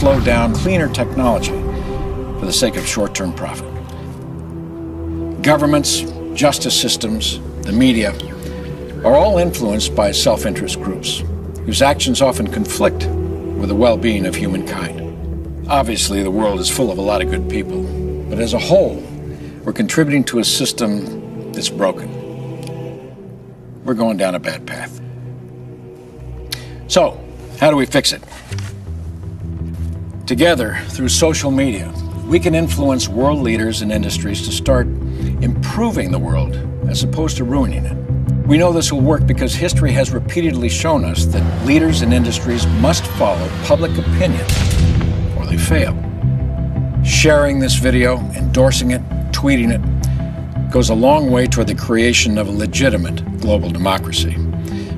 slow down cleaner technology for the sake of short-term profit. Governments, justice systems, the media are all influenced by self-interest groups whose actions often conflict with the well-being of humankind. Obviously, the world is full of a lot of good people, but as a whole, we're contributing to a system that's broken. We're going down a bad path. So, how do we fix it? Together, through social media, we can influence world leaders and industries to start improving the world as opposed to ruining it. We know this will work because history has repeatedly shown us that leaders and industries must follow public opinion or they fail. Sharing this video, endorsing it, tweeting it, goes a long way toward the creation of a legitimate global democracy.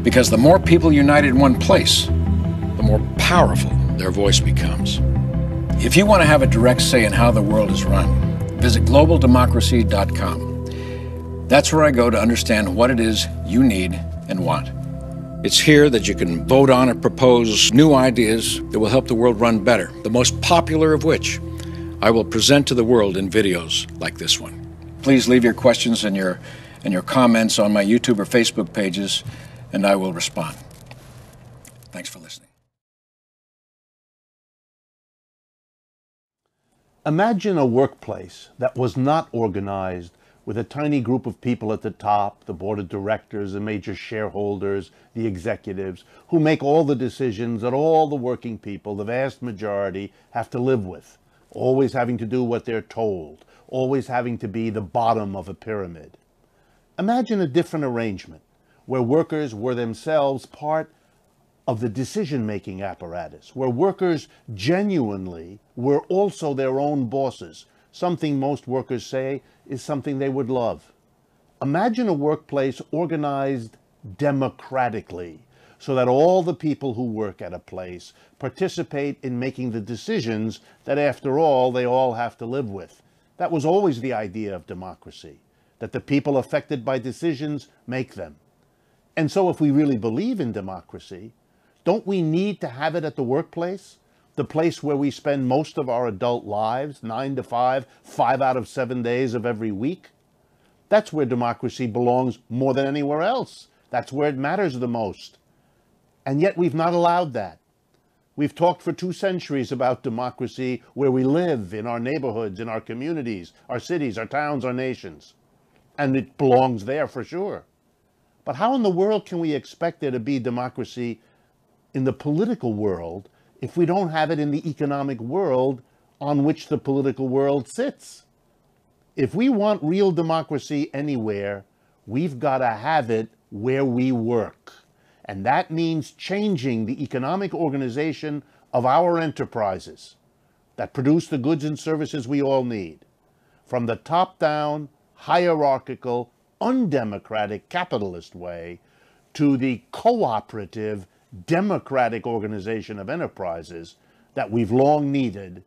Because the more people unite in one place, the more powerful their voice becomes. If you want to have a direct say in how the world is run, visit globaldemocracy.com. That's where I go to understand what it is you need and want. It's here that you can vote on or propose new ideas that will help the world run better, the most popular of which I will present to the world in videos like this one. Please leave your questions and your comments on my YouTube or Facebook pages, and I will respond. Thanks for listening. Imagine a workplace that was not organized with a tiny group of people at the top, the board of directors, the major shareholders, the executives, who make all the decisions that all the working people, the vast majority, have to live with, always having to do what they're told, always having to be the bottom of a pyramid. Imagine a different arrangement, where workers were themselves part of the decision-making apparatus, where workers genuinely were also their own bosses, something most workers say is something they would love. Imagine a workplace organized democratically, so that all the people who work at a place participate in making the decisions that, after all, they all have to live with. That was always the idea of democracy, that the people affected by decisions make them. And so if we really believe in democracy, don't we need to have it at the workplace? The place where we spend most of our adult lives, 9 to 5, 5 out of 7 days of every week? That's where democracy belongs more than anywhere else. That's where it matters the most. And yet we've not allowed that. We've talked for 2 centuries about democracy where we live, in our neighborhoods, in our communities, our cities, our towns, our nations. And it belongs there for sure. But how in the world can we expect there to be democracy in the political world if we don't have it in the economic world on which the political world sits? If we want real democracy anywhere, we've got to have it where we work. And that means changing the economic organization of our enterprises that produce the goods and services we all need. From the top-down, hierarchical, undemocratic capitalist way to the cooperative, democratic organization of enterprises that we've long needed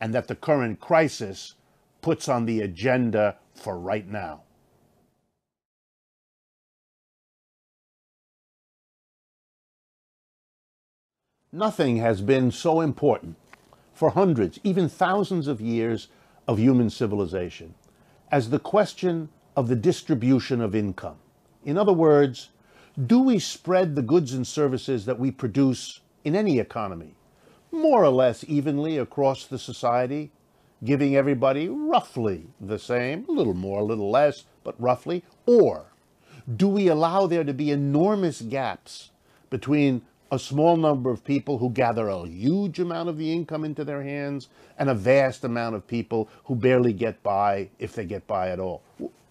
and that the current crisis puts on the agenda for right now. Nothing has been so important for hundreds, even thousands of years of human civilization as the question of the distribution of income. In other words, do we spread the goods and services that we produce in any economy more or less evenly across the society, giving everybody roughly the same, a little more, a little less, but roughly? Or do we allow there to be enormous gaps between a small number of people who gather a huge amount of the income into their hands and a vast amount of people who barely get by, if they get by at all?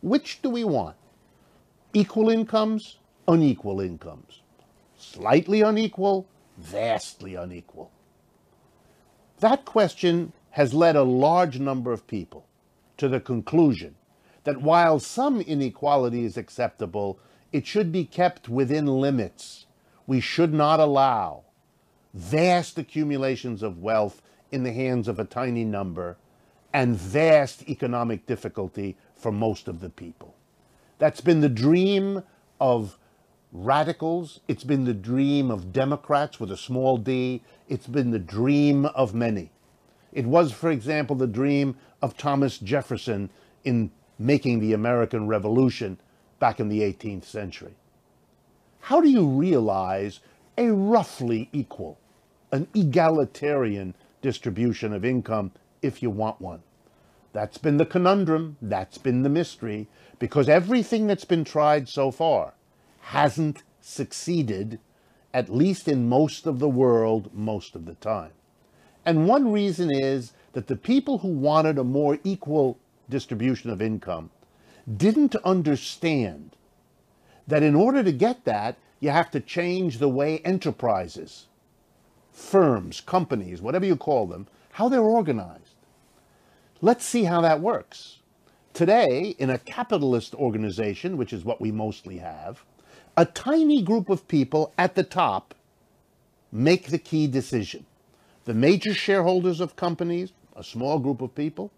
Which do we want? Equal incomes? Unequal incomes? Slightly unequal? Vastly unequal? That question has led a large number of people to the conclusion that while some inequality is acceptable, it should be kept within limits. We should not allow vast accumulations of wealth in the hands of a tiny number and vast economic difficulty for most of the people. That's been the dream of radicals. It's been the dream of Democrats with a small d. It's been the dream of many. It was, for example, the dream of Thomas Jefferson in making the American Revolution back in the 18th century. How do you realize a roughly equal, an egalitarian distribution of income if you want one? That's been the conundrum, that's been the mystery, because everything that's been tried so far hasn't succeeded, at least in most of the world, most of the time. And one reason is that the people who wanted a more equal distribution of income didn't understand that in order to get that, you have to change the way enterprises, firms, companies, whatever you call them, how they're organized. Let's see how that works. Today, in a capitalist organization, which is what we mostly have, a tiny group of people at the top make the key decision. The major shareholders of companies, a small group of people,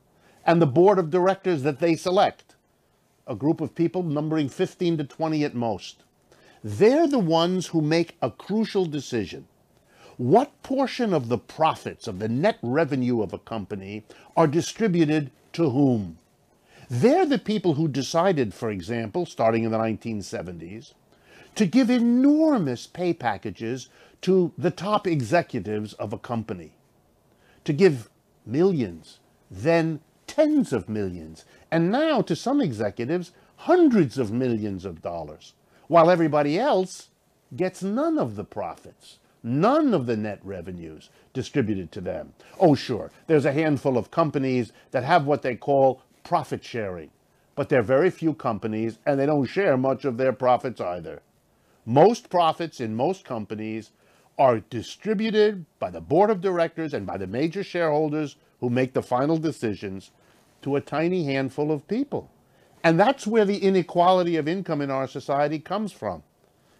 and the board of directors that they select, a group of people numbering 15 to 20 at most. They're the ones who make a crucial decision. What portion of the profits, of the net revenue of a company, are distributed to whom? They're the people who decided, for example, starting in the 1970s, to give enormous pay packages to the top executives of a company, to give millions, then tens of millions, and now to some executives, hundreds of millions of dollars, while everybody else gets none of the profits. None of the net revenues distributed to them. Oh, sure, there's a handful of companies that have what they call profit sharing, but there are very few companies, and they don't share much of their profits either. Most profits in most companies are distributed by the board of directors and by the major shareholders who make the final decisions to a tiny handful of people. And that's where the inequality of income in our society comes from.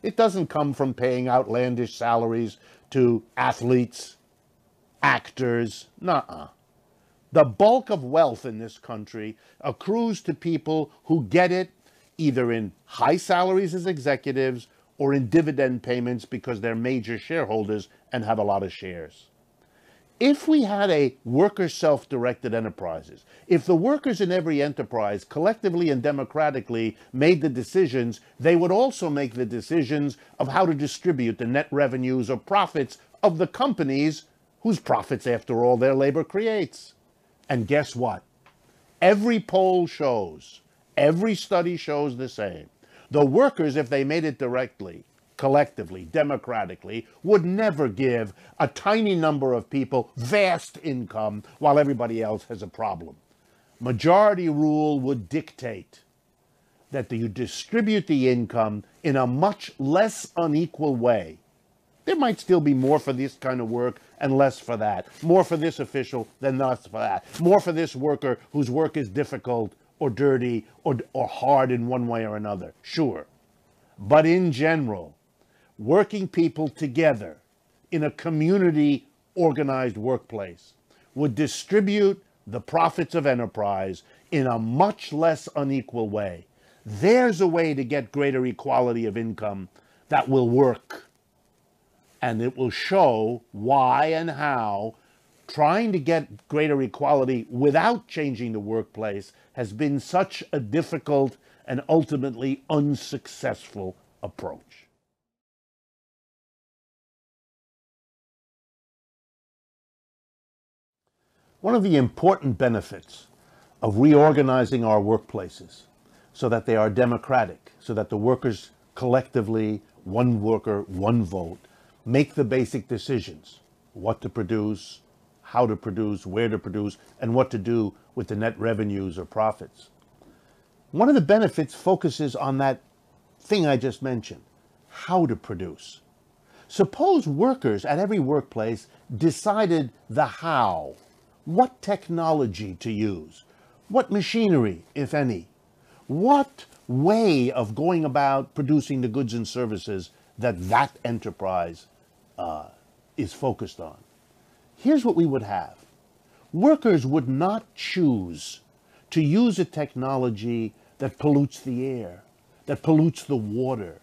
It doesn't come from paying outlandish salaries to athletes, actors, nuh-uh. The bulk of wealth in this country accrues to people who get it either in high salaries as executives or in dividend payments because they're major shareholders and have a lot of shares. If we had a worker self-directed enterprises, if the workers in every enterprise collectively and democratically made the decisions, they would also make the decisions of how to distribute the net revenues or profits of the companies whose profits, after all, their labor creates. And guess what? Every poll shows, every study shows the same. The workers, if they made it directly, collectively, democratically, would never give a tiny number of people vast income while everybody else has a problem. Majority rule would dictate that you distribute the income in a much less unequal way. There might still be more for this kind of work and less for that. More for this official than less for that. More for this worker whose work is difficult or dirty or hard in one way or another. Sure. But in general, working people together in a community organized workplace would distribute the profits of enterprise in a much less unequal way. There's a way to get greater equality of income that will work. And it will show why and how trying to get greater equality without changing the workplace has been such a difficult and ultimately unsuccessful approach. One of the important benefits of reorganizing our workplaces so that they are democratic, so that the workers collectively, one worker, one vote, make the basic decisions, what to produce, how to produce, where to produce, and what to do with the net revenues or profits. One of the benefits focuses on that thing I just mentioned, how to produce. Suppose workers at every workplace decided the how, what technology to use, what machinery, if any, what way of going about producing the goods and services that enterprise is focused on. Here's what we would have. Workers would not choose to use a technology that pollutes the air, that pollutes the water,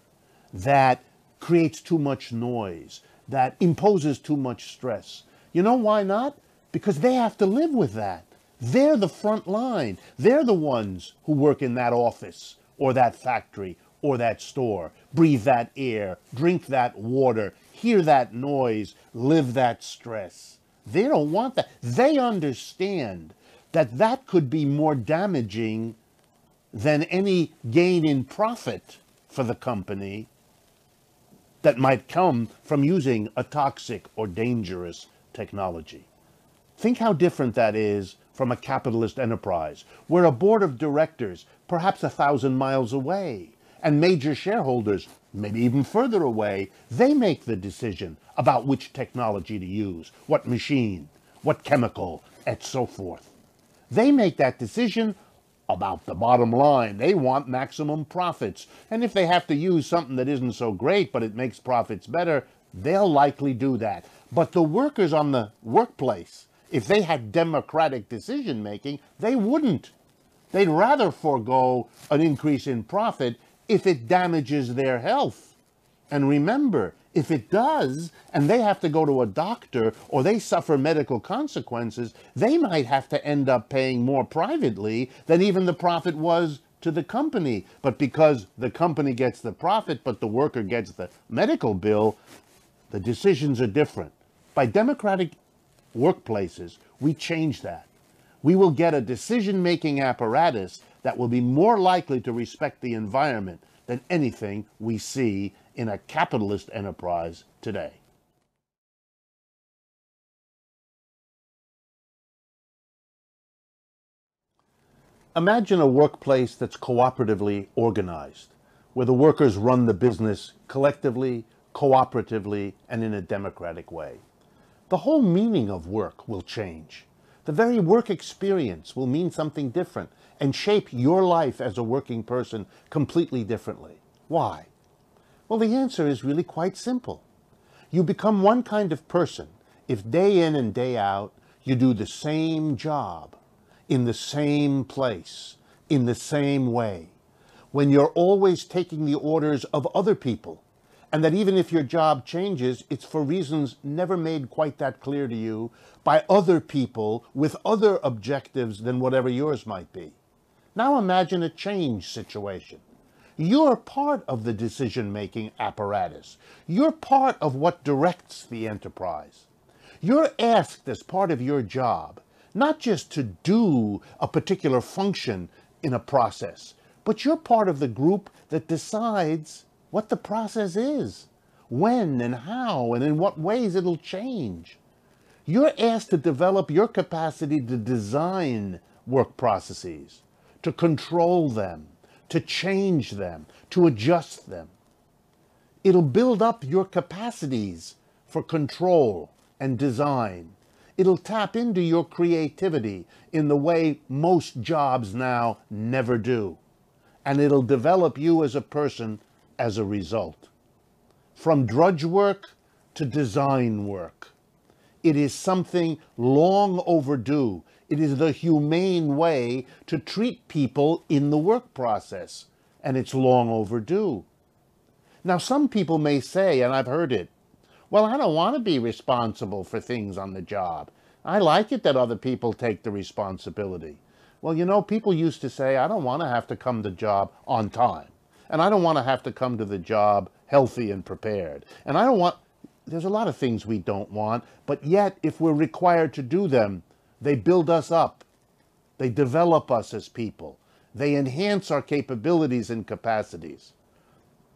that creates too much noise, that imposes too much stress. You know why not? Because they have to live with that. They're the front line. They're the ones who work in that office or that factory or that store, breathe that air, drink that water, hear that noise, live that stress. They don't want that. They understand that that could be more damaging than any gain in profit for the company that might come from using a toxic or dangerous technology. Think how different that is from a capitalist enterprise, where a board of directors, perhaps 1,000 miles away, and major shareholders, maybe even further away, they make the decision about which technology to use, what machine, what chemical, and so forth. They make that decision about the bottom line. They want maximum profits. And if they have to use something that isn't so great, but it makes profits better, they'll likely do that. But the workers on the workplace, if they had democratic decision making, they wouldn't. They'd rather forego an increase in profit if it damages their health. And remember, if it does, and they have to go to a doctor or they suffer medical consequences, they might have to end up paying more privately than even the profit was to the company. But because the company gets the profit, but the worker gets the medical bill, the decisions are different. By democratic workplaces, we change that. We will get a decision-making apparatus that will be more likely to respect the environment than anything we see in a capitalist enterprise today. Imagine a workplace that's cooperatively organized, where the workers run the business collectively, cooperatively, and in a democratic way. The whole meaning of work will change. The very work experience will mean something different and shape your life as a working person completely differently. Why? Well, the answer is really quite simple. You become one kind of person if day in and day out you do the same job in the same place, in the same way. When you're always taking the orders of other people, and that even if your job changes, it's for reasons never made quite that clear to you by other people with other objectives than whatever yours might be. Now imagine a change situation. You're part of the decision-making apparatus. You're part of what directs the enterprise. You're asked as part of your job, not just to do a particular function in a process, but you're part of the group that decides what the process is, when and how and in what ways it'll change. You're asked to develop your capacity to design work processes, to control them, to change them, to adjust them. It'll build up your capacities for control and design. It'll tap into your creativity in the way most jobs now never do. And it'll develop you as a person as a result. From drudge work to design work. It is something long overdue. It is the humane way to treat people in the work process, and it's long overdue. Now, some people may say, and I've heard it, well, I don't want to be responsible for things on the job. I like it that other people take the responsibility. Well, you know, people used to say, I don't want to have to come to the job on time. And I don't want to have to come to the job healthy and prepared. And I don't want, there's a lot of things we don't want, but yet if we're required to do them, they build us up. They develop us as people. They enhance our capabilities and capacities.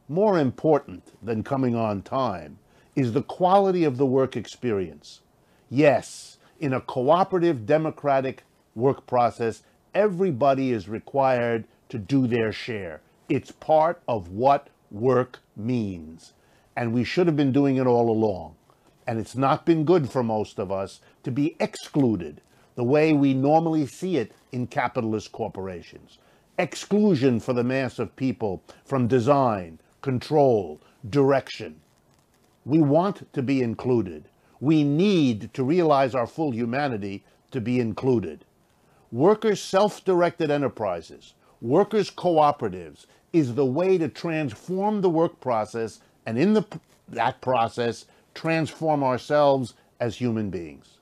More important than coming on time is the quality of the work experience. Yes, in a cooperative, democratic work process, everybody is required to do their share. It's part of what work means. And we should have been doing it all along. And it's not been good for most of us to be excluded the way we normally see it in capitalist corporations. Exclusion for the mass of people from design, control, direction. We want to be included. We need to realize our full humanity to be included. Workers' self-directed enterprises, workers' cooperatives, is the way to transform the work process and that process transform ourselves as human beings.